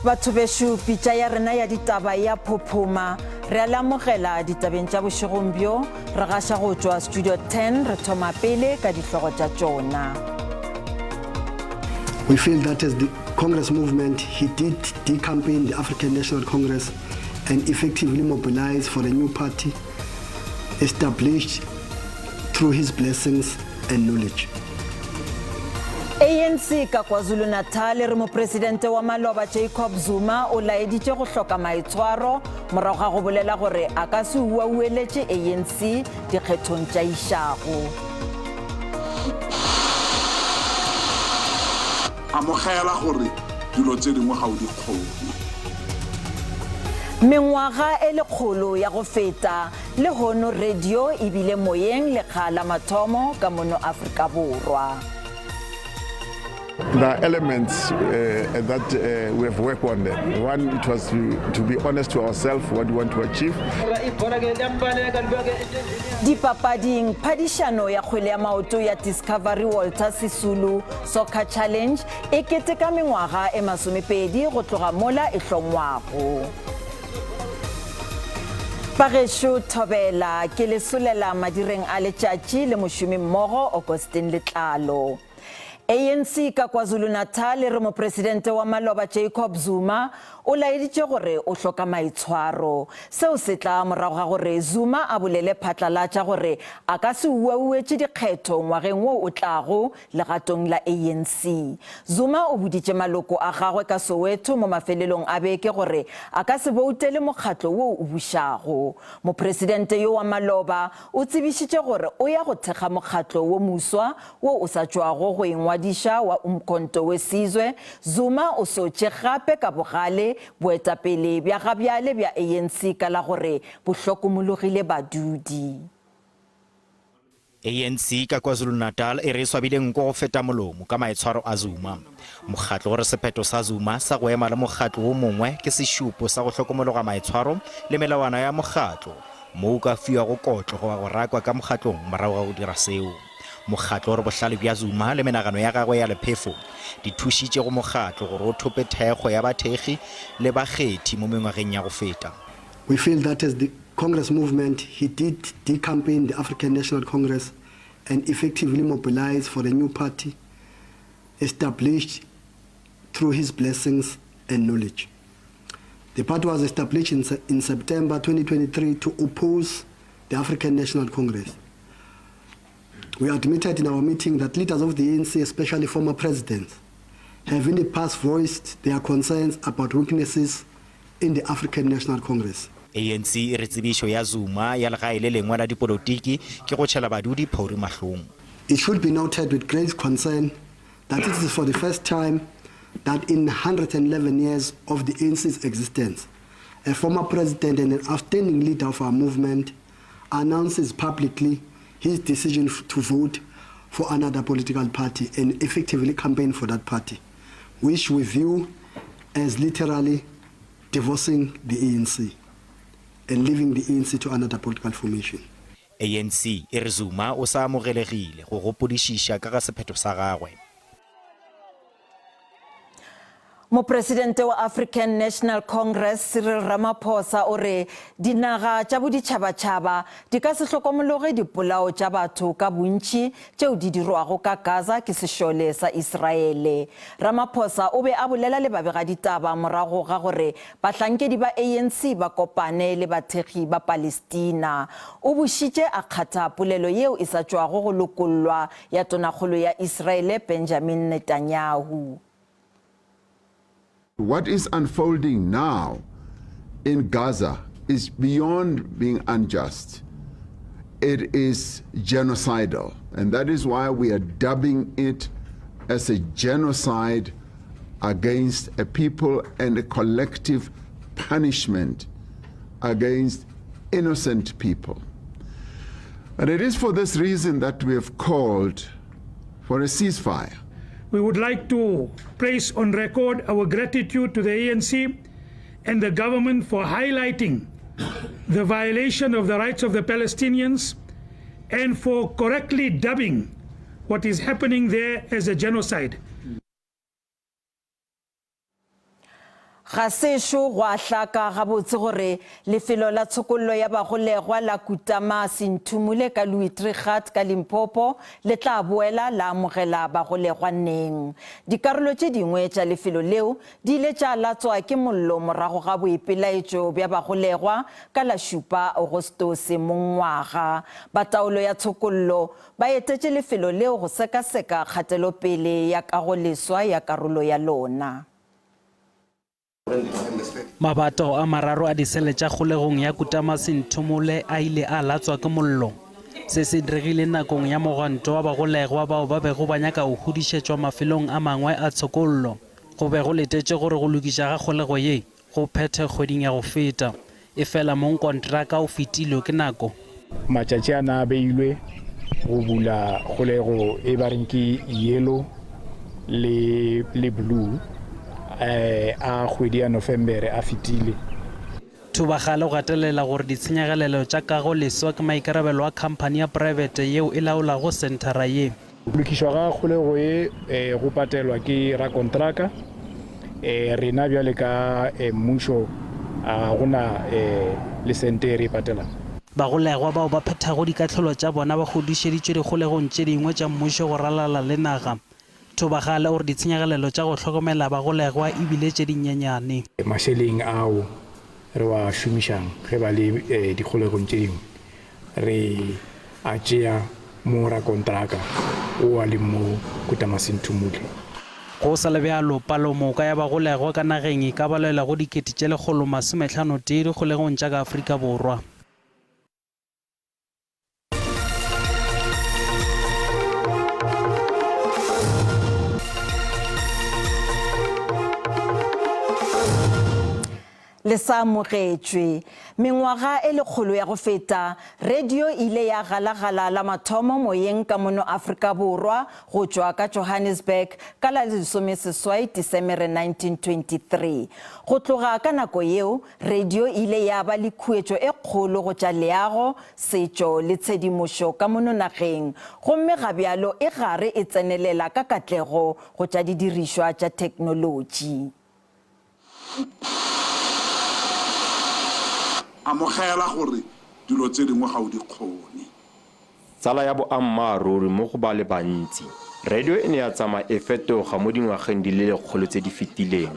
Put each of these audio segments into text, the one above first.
Batho beshu pitša ya rena ya ditaba ya phophoma re a lamogela ditabeng tša bošegombjo re gaša go tšwa studio 10 re thoma pele ka dihlogo tša tšona. We feel that as the Congress movement, he did decampaign the African National Congress and effectively mobilize for a new party established through his blessings and knowledge. ANC ka KwaZulu-Natal re mopresidente wa Maloba Jacob Zuma o laeditše go hloka maitshwaro morago ga go bolela gore a ka se uaueletše ANC dikgethong tša išago. Amogela gore dilo tse dingwe ga o di kgone. Mengwaga e lekgolo ya go feta le hono radio e bile moyeng le kgala mathomo ka mono Afrika Borwa. There are elements that we have worked on them. One, it was to be honest to ourselves what we want to achieve. Dipapading phadišano ya kgwele ya maoto ya Discovery Walter Sisulu Soccer Challenge e keteka mengwaga e 20 go tloga mola e hlongwago. Pagesho Thobela ke lesolela madireng a letšatši le mošomi mmogo Augustine Letlalo. ANC ka KwaZulu-Natal re mopresidente wa Maloba Jacob Zuma o laeditše gore o hloka maitshwaro seo se tla morago ga gore Zuma a bolele phatlalatša gore a ka se uauetše dikgetho ngwageng wo o tlago legatong la ANC. Zuma o boditše maloko a gagwe ka Soweto mo mafelelong a beke gore a ka se boutele mokgatlo wo o bušago. Mopresidente yo wa Maloba o tsebišitše gore o ya go thekga mokgatlo wo muswa wo o sa tšwago go engwadiša wa umkhonto wesizwe. Zuma o sotše gape ka bogale boetapele bja gabjale bja ANC ka la gore bo hlokomologile badudi. ANC ka KwaZulu-Natal e re swabile nko go feta molomo ka maitshwaro a Zuma. Mokgatlo gore sephetho sa Zuma sa go ema le mokgatlo wo mongwe ke sešupo sa go hlokomologa maitshwaro le melawana ya mokgatlo moo ka fiwa go kotlo go rakwa ka mokgatlong morago ga go dira seo. Mokgatlo gore bohlale bja Zuma le menagano ya gagwe ya lephefo di thušitše go mokgatlo gore o thope thekgo ya bathegi le bakgethi mo mengwageng ya go feta. We feel that as the Congress movement, he did decampaign the African National Congress and effectively mobilize for a new party established through his blessings and knowledge. The party was established in September 2023 to oppose the African National Congress. We admitted in our meeting that leaders of the ANC, especially former presidents, have in the past voiced their concerns about weaknesses in the African National Congress. ANC e re tsebišo ya Zuma ya legae le lengwe la dipolotiki ke go tšhela badudi phori mahlong. It should be noted with great concern that it is for the first time that in 111 years of the ANC's existence, a former president and an outstanding leader of our movement announces publicly his decision to vote for another political party and effectively campaign for that party, which we view as literally divorcing the ANC and leaving the ANC to another political formation. ANC e re Zuma o sa amogelegile go gopodišiša ka ga sephetho sa gagwe. Mopresidente wa African National Congress Cyril Ramaphosa o re dinaga tša boditšhabatšhaba di ka se hlokomologe dipolao tša batho ka bontši tšeo di dirwago ka Gaza ke sešole sa Israele. Ramaphosa o be a bolela le babegaditaba morago ga gore bahlankedi ba ANC ba kopane le bathegi ba Palestina. O bušitše a kgatha polelo yeo e sa tšwago go lokollwa ya tonakgolo ya Israele Benjamin Netanyahu. What is unfolding now in Gaza is beyond being unjust. It is genocidal, and that is why we are dubbing it as a genocide against a people and a collective punishment against innocent people. And it is for this reason that we have called for a ceasefire. We would like to place on record our gratitude to the ANC and the government for highlighting the violation of the rights of the Palestinians and for correctly dubbing what is happening there as a genocide. Ga sešo go a hlaka gabotse gore lefelo la tshokollo ya bagolegwa la Ditaba Sinthumule ka Louis Trichardt ka Limpopo le tla boela la amogela bagolegwa nneng. Dikarolo tše dingwe tša lefelo leo di ile tša latswa ke mollo morago ga boipelaetšo bja bagolegwa ka la 7 Agostose mongwaga. Bataolo ya tshokollo ba etetše lefelo leo go sekaseka kgatelopele ya kagoleswa ya karolo ya lona. Mabato a mararo a disele tša kgolegong ya Ditaba Sinthumule a ile a latswa ke mollo. Se se diregile nakong ya mogwanto wa bagolegwa bao ba bego ba nyaka go hudišetšwa mafelong a mangwe a tshokollo. Go be go letetše gore go lokiša ga kgolego ye go phethe kgweding ya go feta. E fela mong kontraka o fetilwe ke nako. Matšatši a na beilwe go bula kgolego e ba reng ke yellow le blue. A kgwedi ya November a fetile. Thubagale o gatelela gore ditshenyagelelo tša kago leswa ke maikarabelo a company ya private yeo e laolago sentara ye. Lokišwa ga kgolego ye go patelwa ke rakontraka. Rena bjale ka mmušo gona le sente re patelang. Bagolegwa bao ba phethago dikatlholo tša bona ba godišeditšwe dikgolegong tše dingwe tša mmušo go ralala le naga. Thubagale o re ditshenyagelelo tša go hlokomela bagolegwa e bile tše dinyenyane. Mašeleng ao re wa šomišang ge ba le dikgolegong tše dingwe re a tšea mo rakontraka o a le mo Ditaba Sinthumule. Go sa le bjalo palomoka ya bagolegwa ka nageng e ka balela go 151 dikgolegong tša ka Afrika Borwa. Le sa amogetšwe mengwaga e lekgolo ya go feta radio ile ya galagala la mathomo moyeng ka mono Afrika Borwa go tšwa ka Johannesburg ka la 18 Disemere 1923. Go tloga ka nako yeo radio ile ya ba le khuetšo e kgolo go tša leago setšo le tshedimošo ka mono nageng gomme gabjalo e gare e tsenelela ka katlego go tša didirišwa tša teknolotši. Amogela gore dilo tse dingwe ga o di kgone. Tsala ya boammaaruri mo go ba le bantsi radio e ne ya tsama e fetoga mo dingwageng di le lekgolo tse di fetileng.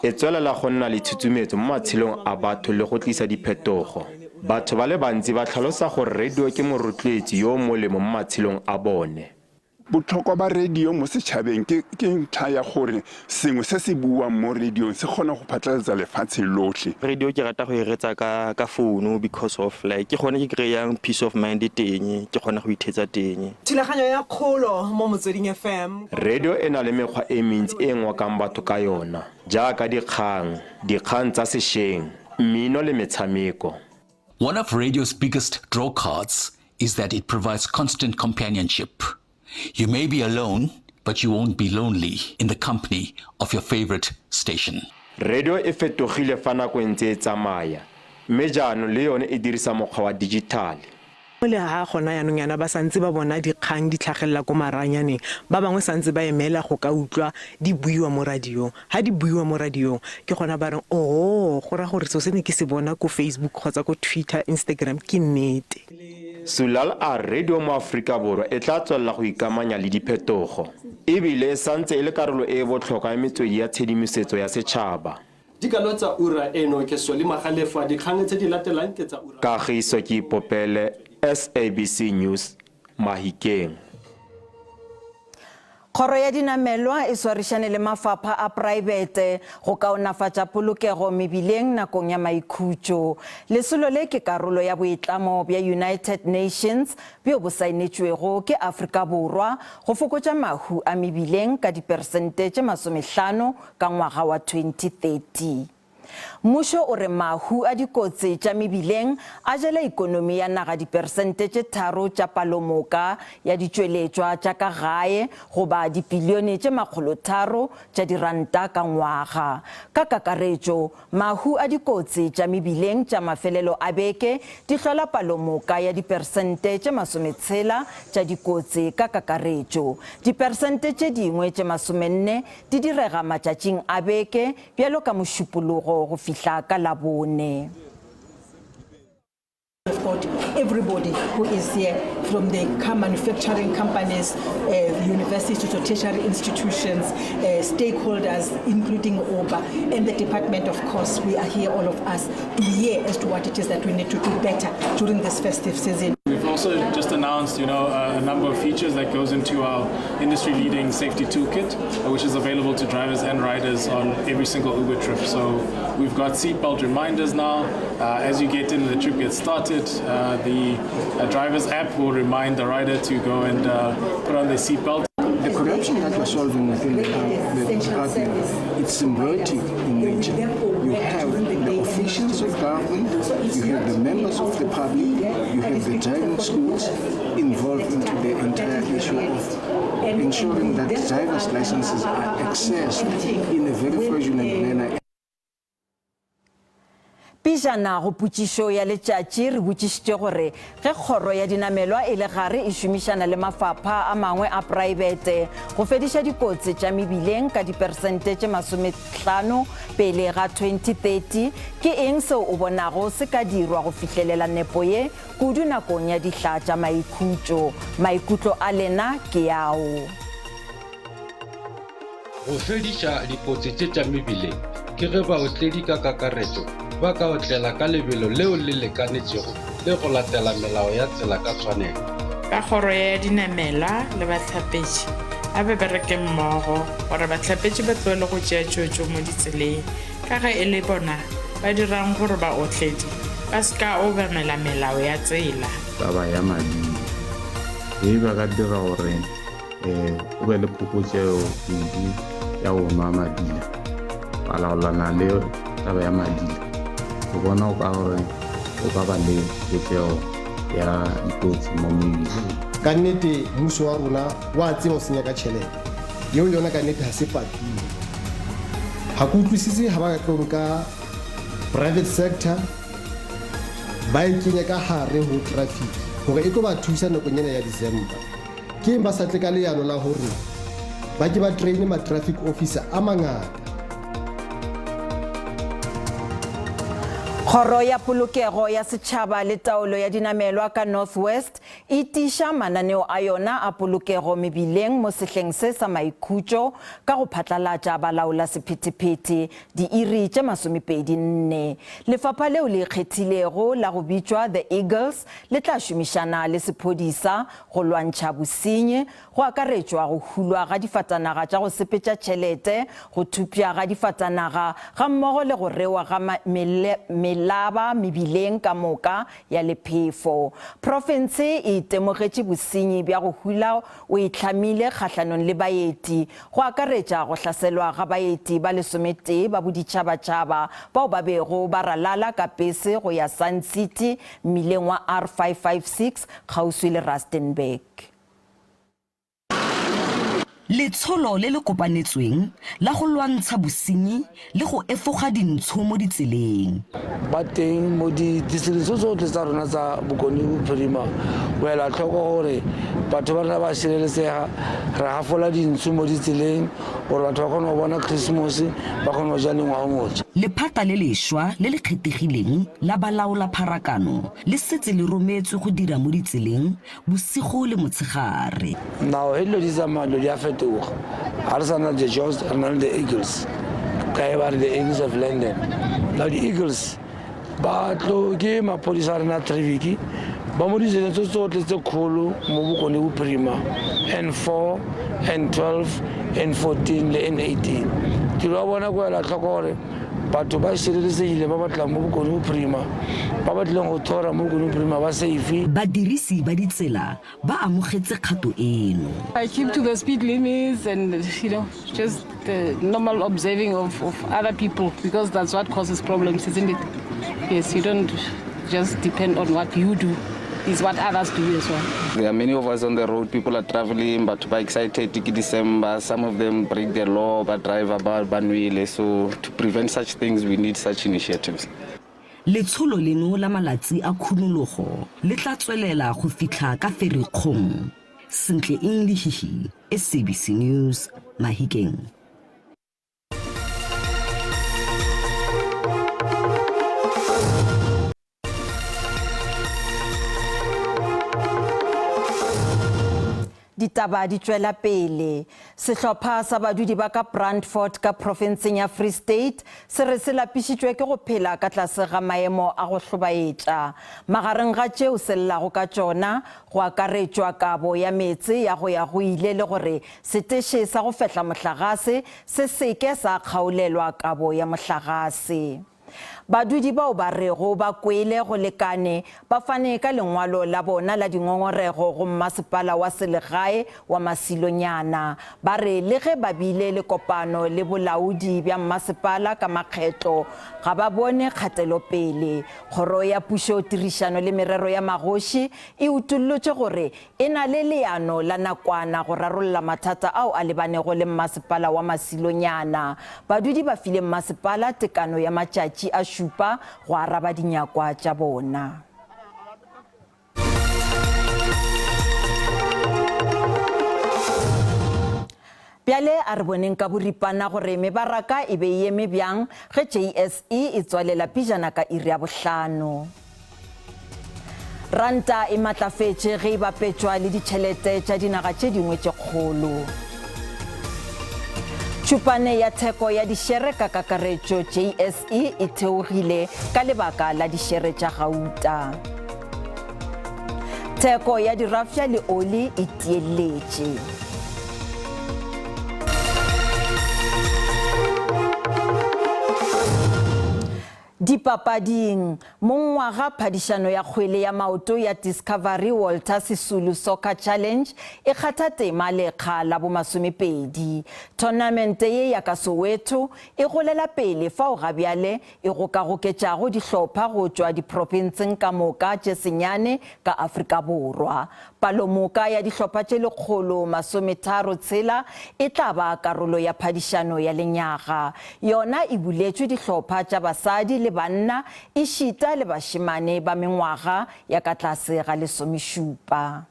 E tswelela go nna le tshutshumetso mo matshelong a batho le go tlisa diphetogo. Batho ba le bantsi ba tlhalosa gore radio ke morotloetsi yo molemo mo matshelong a bone. Botlhokwa ba radio mo setšhabeng ke ntlha ya gore sengwe se se buang mo radiong se kgona go phatlalatsa lefatshe lotlhe. Radio ke rata go e retsa ka phone because of like ke gone ke kry-ang peace of mind teng, ke gona go ithetsa teng. Thulaganyo ya kgolo mo Motsweding FM. Radio e na le mekgwa e mentsi e ngwakang batho ka yona jaaka dikgang tsa sešeng, mmino le metshameko. One of radio's biggest draw cards is that it provides constant companionship. You may be alone, but you won't be lonely in the company of your favorite station. Radio e fetogile fa nako e ntse e tsamaya, mme jaanong le yone e dirisa mokgwa wa digital. Le ha gona yanong yana ba santse ba bona dikgang di tlhagelela ko maranyaneng ba bangwe santse ba emela go ka utlwa di buiwa mo radio. Ha di buiwa mo radio ke gona ba reng go ra gore so se ne ke se bona ko Facebook kgotsa ko Twitter, Instagram ke nnete. Sulal a radio mo Afrika Borwa e tla tswella go ikamanya le diphetogo ebile santse e le karolo e botlhokwa ya metswedi ya tshedimosetso ya setšhaba. Dikalo tsa ura eno ke Soli Magalefa dikgang tse di latelang ke tsa ura. Kagiso ke Popele, SABC News, Mahikeng. Kgoro ya dinamelwa e swarišane le mafapha a private go kaonafatša polokego mebileng nakong ya maikhutšo. Lesolo le ke karolo ya boitlamo bja United Nations bjo bo saenetšwego ke Afrika Borwa go fokotša mahu a mebileng ka diperesente tše 50 ka ngwaga wa 2030. Mmušo o re mahu a dikotsi tša mebileng a jela ikonomi ya naga diperesente tše 3 tša palomoka ya ditšweletšwa tša ka gae goba dibilione tše 300 tša diranta ka ngwaga. Ka kakaretšo, mahu a dikotsi tša mebileng tša mafelelo a beke di hlola palomoka ya diperesente tše 60 tša dikotsi ka kakaretšo. Diperesente tše dingwe tše 40 di direga matšatšing a beke bjalo ka mošupologo go fihla ka Labone. We've got everybody who is here, from the car manufacturing companies, universities to tertiary institutions, stakeholders, including OBA, and the department, of course. We are here, all of us, to hear as to what it is that we need to do better during this festive season. We've also just announced, a number of features that goes into our industry-leading safety toolkit, which is available to drivers and riders on every single Uber trip. So we've got seatbelt reminders now. As you get in, the trip gets started, the driver's app will remind the rider to go and put on their seatbelt. The corruption that you're solving within the department, it's symbiotic in nature. You have the officials of government, you have the members of the public, you have the driving schools involved into the entire issue of ensuring that driver's licenses are accessed in a very fraudulent manner. Pijana go putsišo ya letšatši re botšišitše gore ge kgoro ya dinamelwa e le gare e šomišana le mafapha a mangwe a praebete go fediša dikotsi tša mebileng ka diperesente tše 50 pele ga 2030 ke eng seo o bonago se ka dirwa go fihlelela nepo ye kudu nakong ya dihla tša maikutlo. Maikutlo a lena ke yao. Go fediša dikotsi tše tša mebileng ke ge baotledi ka kakaretšo ba ka otlela ka lebelo leo le lekanetšego le go latela melao ya tsela ka tshwanelo. Ka kgoro ya dinamelwa le batlhapetši a be bereke mmogo gore batlhapetši ba tloele go tšea tšotšo mo ditseleng ka ge e le bona ba dirang gore baotledi ba se ka obamela melao ya tsela. Taba ya madila e ba ka dira gore o be le phokotšego kudu ya go nwa madila ba laolana le taba ya madila go bona o ka gore o ka ba le phokotšego ya dikotsi mo mebileng. Ka nnete mmušo wa rona wa tseba o senya ka tšhelete yeo yona ka nnete ga se patile. Ga ke utlwisise ga ba ka tlo nka private sector ba e kenye ka gare go traffic gore e tlo ba thusa nakong ena ya December. Ke ba sa tle ka leano la gore ba ke ba traine ma-traffic officer a mangata. Kgoro ya polokego ya setšhaba le taolo ya dinamelwa ka Northwest e tiša mananeo a yona a polokego mebileng mo sehleng se sa maikutlo ka go phatlalatša balaola sephethephethe diiri tše 24. Lefapha leo le kgethilego la go bitšwa The Eagles le tla šomišana le sephodisa go lwantšha bosenyi go akaretšwa go hulwa ga difatanaga tša go sepetša tšhelete go thupša ga difatanaga ga mmogo le go rewa ga melaba mebileng ka moka ya lephefo. Province e temogetše bosenyi bja go hula o itlhamile kgahlanong le baeti go akaretša go hlaselwa ga baeti ba 11 ba boditšhabatšhaba bao ba bego ba ralala ka pese go ya Sun City mmileng wa R556 kgauswi le Rustenburg. Letsholo le le kopanetsweng la go lwantsha bosenyi le go efoga dintsho mo ditseleng. Ba teng mo ditiriso tsotlhe tsa rona tsa bokone bophirima o ela tlhoko gore batho ba rena ba sireletsega re gafola dintsho mo ditseleng gore batho ba kgone go bona Christmas ba kgone go ja lengwao motšha. Lephata le lešwa le le kgethegileng la balaola pharakano le setse le rometswe go dira mo ditseleng bosigo le motshegare. Now he lo di tsamaya di a fetoga ga re sana the Jaws re na le the Eagles ka e ba re the Eagles of London. Now the Eagles ba tlo ke maphodisa a rena traffic ba mo ditseleng tse tsotlhe tse kgolo mo bokone bophirima N4 N12 N14 le N18 tiro ya bona go ela tlhoko gore batho ba sireletsegile ba batlang mo bokone bophirima ba batlileng go thora mo bokone bophirima ba safe. Badirisi ba ditsela ba amogetse kgato eno. I keep to the speed limits and just the normal observing of other people, because that's what causes problems, isn't it? Yes, you don't just depend on what you do. Is what others do as well. There are many of us on the road. People are traveling, but by excited to December. Some of them break the law, but drive about banwile. So to prevent such things, we need such initiatives. Letsholo leno la malatsi a khunologo le tla tswelela go fitlha ka Ferikgong. Sentle English, SABC News, Mahikeng. Ditaba di tswela pele. Sehlopha sa badudi ba ka Brandfort ka provinceng ya Free State se re se lapišitšwe ke go phela ka tlase ga maemo a go hlobaetša. Magareng ga tšeo se llago ka tšona go akaretšwa kabo ya metse ya go ya go ile le gore seteše sa go fehla mohlagase se seke sa kgaolelwa kabo ya mohlagase. Badudi bao ba rego ba kwele go lekane ba fane ka lengwalo la bona la dingongorego go mmasepala wa selegae wa Masilonyana. Ba re le ge ba bile le kopano le bolaodi bja mmasepala ka makgetlo ga ba bone kgatelopele. Kgoro ya pušo tirišano le merero ya magoši e utullotše gore e na le leano la nakwana go rarolla mathata ao a lebanego le mmasepala wa Masilonyana. Badudi ba file mmasepala tekano ya matšatši a šupa go araba dinyakwa tša bona. Bjale a re boneng ka boripana gore mebaraka e be eme bjang ge JSE e tswalela pijana ka iri ya bohlano. Ranta e matlafetše ge e bapetšwa le ditšhelete tša dinaga tše dingwe tše kgolo. Tšhupane ya theko ya dišere ka kakaretšo JSE e theogile ka lebaka la dišere tša gauta. Theko ya dirafša le oli e tieletše. Dipapading, mongwaga phadišano ya kgwele ya maoto ya Discovery Walter Sisulu Soccer Challenge e kgatha tema lekga la bo 20. Tournamente ye ya ka Soweto e golela pele fao gabjale e go ka goketšago dihlopha go tšwa diprovinseng ka moka tše senyane ka Afrika Borwa. Palomoka ya dihlopha tše 136 e tla ba karolo ya phadišano ya lenyaga. Yona e buletšwe dihlopha tša basadi le banna e šita le bašimane ba mengwaga ya ka tlase ga 17.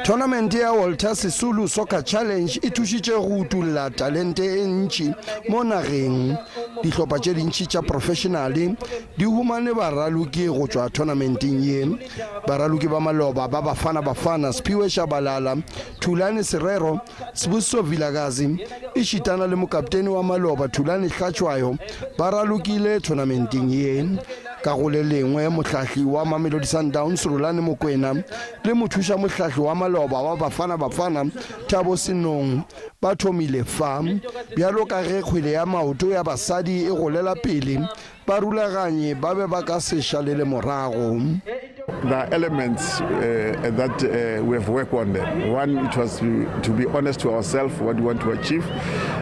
Tournament ya Walter Sisulu Soccer Challenge e thušitše go utulla talente e ntši mo nageng. Dihlopha tše dintši tša professionale di humane baraloki go tšwa tournamenteng ye. Baraloki ba maloba ba bafana Spiwe Shabalala, Thulane Serero, Sibuso Vilagazi e šitana le mokaptene wa maloba Thulane Hlatswayo ba ralokile tournamenteng ye. Ka go le lengwe mohlahli wa Mamelodi Sundowns Rulane Mokwena le mothuša mohlahli wa maloba wa bafana Thabo Senong ba thomile fa bjalo ka ge kgwele ya maoto ya basadi e golela pele ba rulaganye ba be ba ka seša le morago. There are elements that we have worked on them. One, it was to be honest to ourselves what we want to achieve,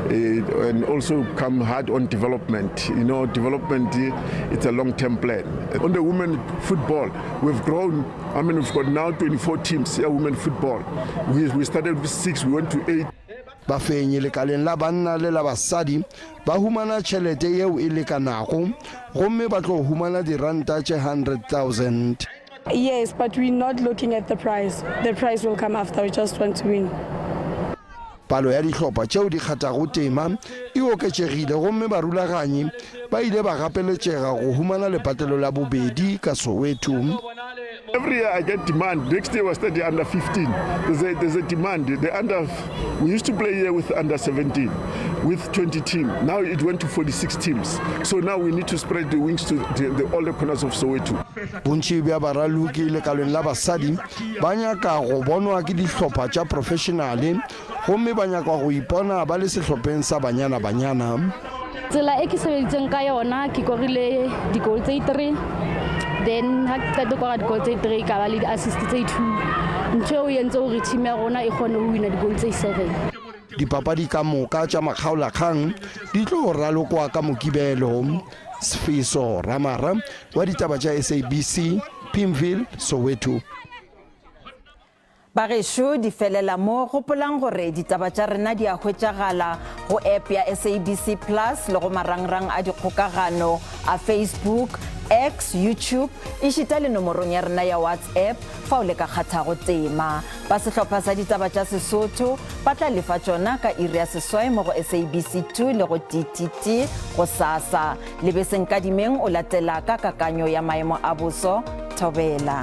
and also come hard on development. You know, development, it's a long-term plan. On the women football, we've grown. I mean, we've got now 24 teams here, women football. We started with 6, we went to 8. Ba fenye lekaleng la banna le la basadi ba humana tšhelete yeo e lekanago gomme ba tlo humana diranta tše 100,000. Yes, but we're not looking at the prize. The prize will come after. We just want to win. Palo ya dihlopha tšeo di kgathago tema e oketšegile gomme barulaganye ba ile ba gapeletšega go humana lepatelo la bobedi ka Soweto. Every year I get demand. Next year was study under 15. There's a demand. We used to play here with under 17, with 20 teams. Now it went to 46 teams. So now we need to spread the wings to all the corners of Soweto. Bontši bja baraloki lekaleng la basadi ba nyaka go bonwa ke dihlopha tša professionale gomme ba nyaka go ipona ba le sehlopheng sa banyana. Tsela e ke sebeditseng ka yona ke korile di-goal tse 3 then ha ke qeta kora di-goal tse 3 ka ba le di-assist tse 2 ntho e entse hore team ya rona e kgone ho wina di-goal tse 7. Dipapadi ka moka tša makgaolakgang di tlo ralokwa ka mokibelo. Sfiso Ramara wa ditaba tša SABC, Pimville, Soweto. Bagesho di felela mo gopolang gore ditaba tša rena di a hwetšagala go app ya SABC Plus le go marangrang a dikgokagano a Facebook, X, YouTube e šita le nomorong ya rena ya WhatsApp fa o le ka kgathago tema. Ba sehlopha sa ditaba tša Sesotho ba tla lefa tšona ka iri ya seswai mo go SABC 2 le go DTT go SASA. Lebeseng ka dimeng o latela ka kakanyo ya maemo a boso Thobela.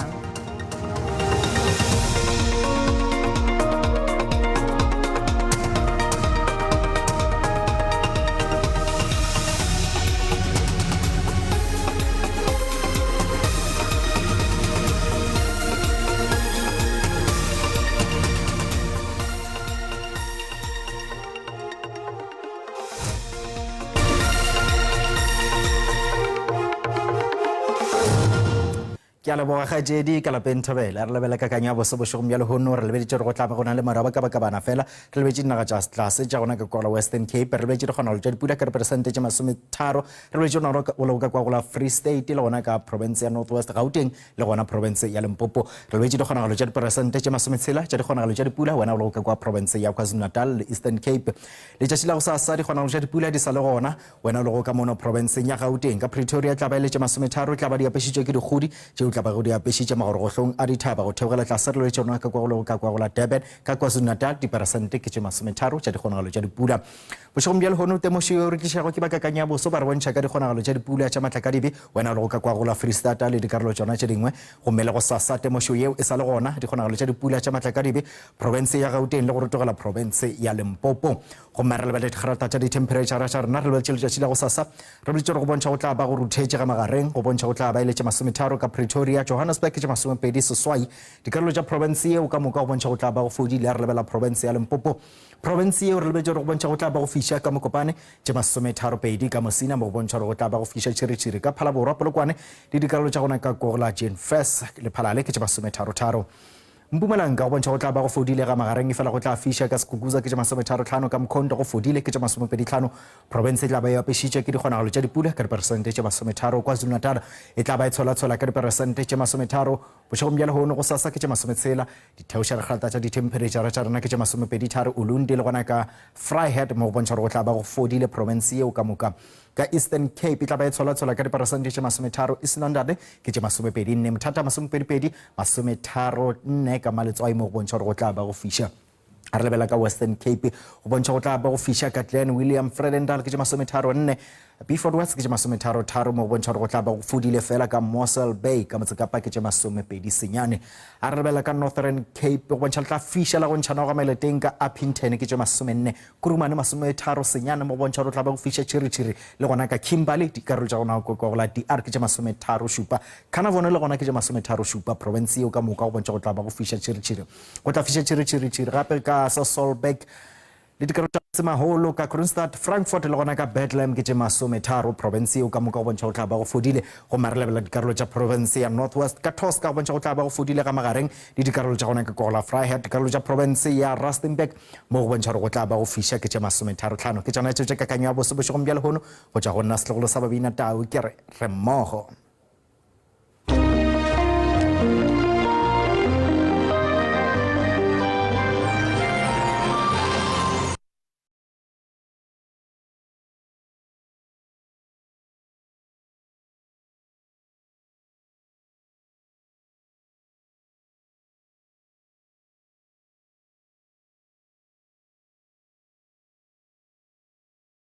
Ke a leboga kgaetsedi ka lapeng Thobela re lebela kakanya boso bošego bjalo hono re lebeditše re go tlame go na le maraba ka baka bana fela re lebetše dinaga tša tlase tša gona ka kwa Western Cape re lebetše dikgonagalo tša dipula ka represente tše 30 re lebetše gona ka kwa gola Free State le gona ka province ya North West Gauteng le gona province ya Limpopo re lebetše dikgonagalo tša diperesente tše 60 tša dikgonagalo tša dipula wena o ka kwa province ya KwaZulu-Natal le Eastern Cape le tšatši la go sasa dikgonagalo tša dipula di sa le gona wena o lego ka mono province ya Gauteng ka Pretoria tla ba ile tše 30 tla ba di apešitšwe ke dikgodi tšeo tla ba go di apešitše magorogohlong a Ditaba go theogela tlase re le tšona ka kwa gola Durban ka KwaZulu-Natal diperesente ke tše 30 tša dikgonagalo tša dipula bošegong bjale hono temošo yeo re tlišago ke bakakanya boso ba re bontšha ka dikgonagalo tša dipula tša matlakadibe wena o lego ka kwa gola Free State le dikarolo tšona tše dingwe gomme le go sasa temošo yeo e sa le gona dikgonagalo tša dipula tša matlakadibe province ya Gauteng le go rotogela province ya Limpopo gomme re lebelele dikgerata tša ditemperature tša rena re lebeletse letšatši la go sasa re boletse go bontšha go tla ba go ruthetše ga magareng go bontšha go tla ba ile tše 30 ka Pretoria Johannesburg ke tše 20 seswai dikarolo tša province yeo ka moka go bontšha go tla ba go fodile re lebela province ya Limpopo province yeo re lebetse go bontšha go tla ba go fiša ka Mokopane tše 32 ka Mosina mo go bontšha go tla ba go fiša tšhiritšhiri ka Phalaborwa Polokwane le dikarolo tša gona ka Kola Jane First le Phalale ke tše 33 Mpumalanga go bontšha go tla ba go fodile ga magareng e fela go tla fiša ka Skukuza ke tše 35 ka Mkhondo go fodile ke tše 25 province e tla ba e apešitše ke dikgonagalo tša dipula ka diperesente tše 30 KwaZulu-Natal e tla ba e tshola-tshola ka diperesente tše 30 bošegong bjale hono go sasa ke tše 60 ditheoša dikgalata tša ditemperature tša rena ke tše 23 Ulundi le gona ka Vryheid mo go bontšha gore go tla ba go fodile province yeo ka moka ka Eastern Cape e tla ba e tshola-tshola ka diperesente tše 30 Eastern ke tše 24 Mthata 24 ka maletswai mo go bontšha gore go tla ba go fiša a re lebela ka Western Cape go bontšha go tla ba go fiša ka Glen William Fredendal ke tše 34 Beaufort West ke tše 33 mo go bontšha gore go tla ba go fodile fela ka Mossel Bay ka Motsekapa ke tše 29 a re lebela ka Northern Cape go bontšha le tla fiša la go ntšhana go meleteng ka Upington ke tše 40 Kurumane 30 mo go bontšha gore go tla ba go fiša tšhiritšhiri le gona ka Kimberley dikarolo tša gona go gola DR ke tše 37 Kanavone le gona ke tše 37 province yeo ka moka go bontšha go tla ba go fiša tšhiritšhiri go tla fiša tšhiritšhiri gape ka Sasolburg le dikarolo tša Semaholo ka Kroonstad Frankfurt le gona ka Bethlehem ke tše 30 province yeo ka moka go bontšha go tla ba go fodile go mare lebela dikarolo tša province ya North West ka Tosca go bontšha go tla ba go fodile ga magareng le dikarolo tša gona ka gola Vryheid dikarolo tša province ya Rustenburg mo go bontšha gore go tla ba go fiša ke tše 35 ke tšona tšeo tša kakanyo ya boso bošegong bjale hono go tšwa go nna setlogolo sa babina Tau ke re mmogo